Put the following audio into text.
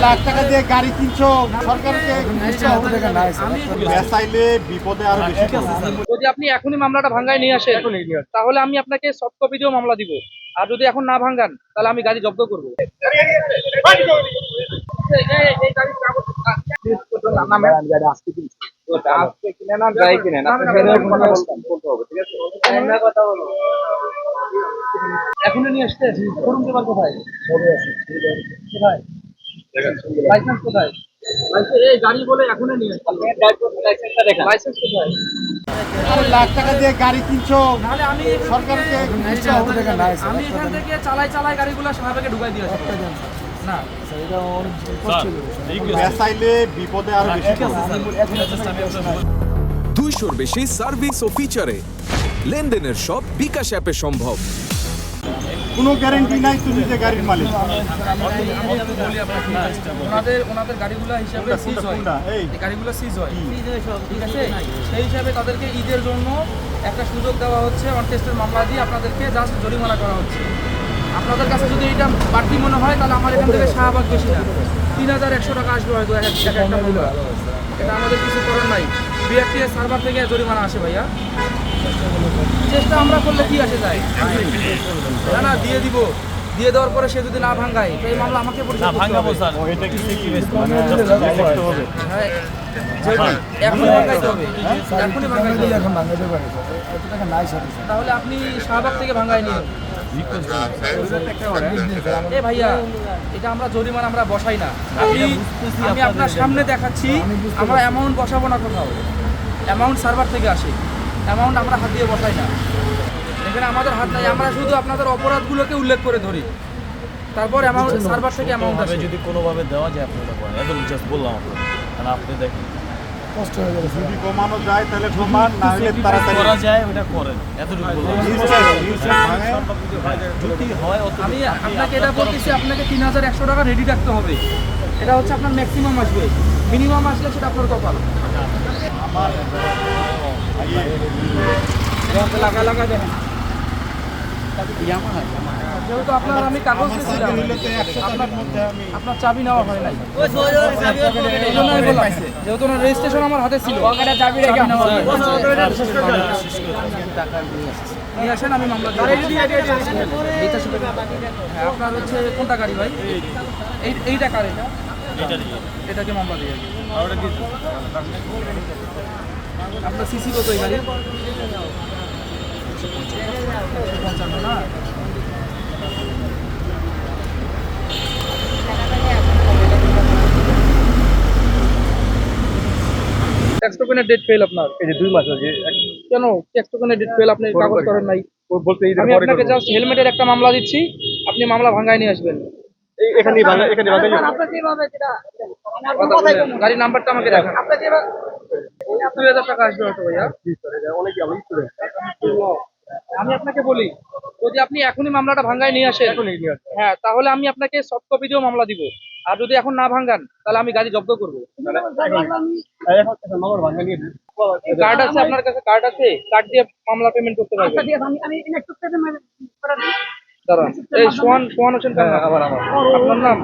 লাখ টাকা দিয়ে গাড়ি কিনছো সরকারকে বেচাইলে বিপদে আরো বেশি পড়বে। যদি আপনি এখনই মামলাটা ভাঙ্গায় নিয়ে আসেন তাহলে আমি আপনাকে সফট কপি দিয়েও মামলা দিব। আর যদি এখন না ভাঙ্গান তাহলে আমি গাড়ি জব্দ করবো। এখনই নিয়ে আসতে শোরুম পেপার কোথায়? কোথায় লাইসেন্স কোথায়? এই গাড়ি বলে এখনই নিয়ে আসতে লাইসেন্স কোথায়? লাখ টাকা দিয়ে গাড়ি কিনছো নাহলে আমি সরকারকে আমি এখান থেকে চালাই গাড়িগুলো শাহবাগে ঢুকাই দিয়ে আসবো। না বেচাইলে বিপদে আরো বেশি পড়বে। 200-র বেশি সার্ভিস ও ফিচারে লেনদেনের সব বিকাশ অ্যাপে সম্ভব। কোনো গ্যারান্টি নাই তুমি যে গাড়ির মালিক। ওনাদের গাড়িগুলো হিসাবে সিজ হয়, এই এই গাড়িগুলো সিজ হয়, ঠিক আছে? সেই হিসাবে তাদেরকে ঈদের জন্য একটা সুযোগ দেওয়া হচ্ছে, অন টেস্টের মামলা দিয়ে আপনাদেরকে জাস্ট জরিমানা করা হচ্ছে। আপনাদের কাছে যদি এটা বাড়তি মনে হয় তাহলে আমার এখান থেকে শাহবাগ বেশি না 3100 টাকা আসবে হয়তো একটা মামলা। এটা আমাদের কিছু করার নাই। বিআরটিএস সার্ভার থেকে জরিমানা আসে ভাইয়া। চেষ্টা আমরা করলে কি আসে যায়? না না দিয়ে দিব, দিয়ে দেওয়ার পরে সে যদি না ভাঙ্গায় তো এই মামলা আমাকে পরিচালনা ভাঙাবো স্যার। হ্যাঁ এখনই ভাঙাইতে হবে, এখনই ভাঙাইতে হবে। তাহলে আপনি শাহবাগ থেকে ভাঙ্গায় নিন। এ ভাইয়া এটা আমরা জরিমানা আমরা বসাই না। আমি আপনার সামনে দেখাচ্ছি, আমরা অ্যামাউন্ট বসাবো না কোথাও। অ্যামাউন্ট সার্ভার থেকে আসে, অ্যামাউন্ট আমরা হাত দিয়ে বসাই না। এখানে আমাদের হাত নাই, আমরা শুধু আপনাদের অপরাধগুলোকে উল্লেখ করে ধরি, তারপর অ্যামাউন্ট সার্ভার থেকে অ্যামাউন্ট আসে। যদি কোনোভাবে দেওয়া যায় আপনারা বলেন, এত জাস্ট বললাম আপনাকে, কারণ আপনি দেখেন কষ্ট হয়ে যাবে। যদি কমানো যায় তাহলে কমান, না হলে তাড়াতাড়ি করা যায় ওটা করেন, এতটুকু বললাম। যদি হয় আমি আপনাকে এটা বলতেছি, আপনাকে 3100 টাকা রেডি রাখতে হবে। এটা হচ্ছে আপনার ম্যাক্সিমাম আসবে, মিনিমাম আসলে সেটা আপনার কপাল। লাগা দেখেন যেহেতু আপনার আমি কাগজ দিয়েছিলাম, আপনার চাবি নেওয়া হয় নাই, এই জন্য আমি বললাম। যেহেতু ওনার রেজিস্ট্রেশন আমার হাতে ছিল, চাবি নেওয়া হয় নিয়ে আসেন, আমি মামলা হ্যাঁ। আপনার হচ্ছে কোনটা গাড়ি ভাই? এইটা কার? এটাকে মামলা দিয়ে আপনার সিসি কত এই গাড়ি? 155 না? ট্যাক্স টোকেনের ডেট ফেল আপনার এই যে 2 মাস আছে, কেন ট্যাক্স টোকেনের ডেট ফেল? আপনি কাগজ করেন নাই বলতে আমি আপনাকে জাস্ট হেলমেটের একটা মামলা দিচ্ছি, আপনি মামলা ভাঙায় নিয়ে আসবেন। এখানেই ভাঙা, এখানে ভাঙা যাবে। গাড়ির নাম্বারটা আমাকে দেখান। 2000 টাকা আসবে হয়তো ভাইয়া। অনেক আমি আমি আপনাকে বলি, যদি আপনি এখনই মামলাটা ভাঙ্গায় নিয়ে আসেন হ্যাঁ তাহলে আমি আপনাকে সফট কপি দিয়েও মামলা দিব। আর যদি এখন না ভাঙ্গান তাহলে আমি গাড়ি জব্দ করবো। কার্ড আছে আপনার কাছে? কার্ড আছে? কার্ড দিয়ে মামলা পেমেন্ট করতে পারবেন। দাঁড়ান, এই সোহান হোসেন আপনার নাম?